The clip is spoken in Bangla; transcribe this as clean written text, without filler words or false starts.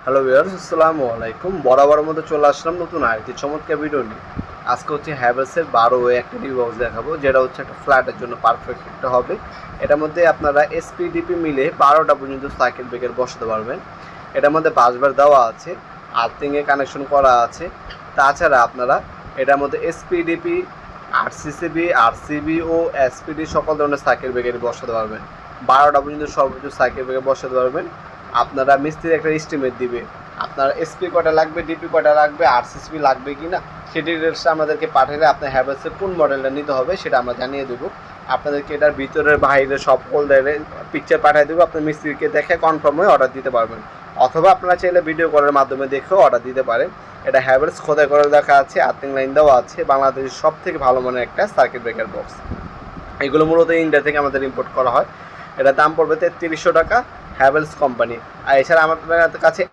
হ্যালো ভিউয়ার্স, আসসালামু আলাইকুম। বরাবর মতো চলে আসলাম নতুন আরেকটি চমৎকার ভিডিও নিয়ে। আজকে হচ্ছে হ্যাভেলসের 12 একটা রিভিউ বক্স দেখাবো, যেটা হচ্ছে একটা ফ্ল্যাটের জন্য পারফেক্ট একটা হবে। এটার মধ্যে আপনারা এসপিডিপি মিলে 12টা পর্যন্ত সার্কিট ব্রেকার বসাতে পারবেন। এটার মধ্যে বাসবার দেওয়া আছে, আর্থিংয়ে কানেকশন করা আছে। তাছাড়া আপনারা এটার মধ্যে এসপিডিপি, আরসিসিবি, আরসিবি ও এসপিডি সকল ধরনের সার্কিট ব্রেকার বসাতে পারবেন। 12টা পর্যন্ত সর্বোচ্চ সার্কিট ব্রেকার বসাতে পারবেন। আপনারা মিস্ত্রি একটা এস্টিমেট দিবে, আপনার এসপি কটা লাগবে, ডিপি কটা লাগবে, আরসিসবি লাগবে কি না, সেই ডিটেলসটা আমাদেরকে পাঠালে আপনার হ্যাভেলসের কোন মডেলটা নিতে হবে সেটা আমরা জানিয়ে দেবো। আপনাদেরকে এটার ভিতরের বাইরে সব ফোল্ডারে পিকচার পাঠিয়ে দেবো, আপনার মিস্ত্রিকে দেখে কনফার্ম হয়ে অর্ডার দিতে পারবেন। অথবা আপনারা চাইলে ভিডিও কলের মাধ্যমে দেখেও অর্ডার দিতে পারেন। এটা হ্যাভেলস খোদাই করে দেখা আছে, আর্থিং লাইন দেওয়া আছে, বাংলাদেশের সব থেকে ভালো মানের একটা সার্কিট ব্রেকার বক্স। এগুলো মূলত ইন্ডিয়া থেকে আমাদের ইম্পোর্ট করা হয়। এটার দাম পড়বে 3300 টাকা, হ্যাভেলস কোম্পানি। আর এছাড়া আমাদের কাছে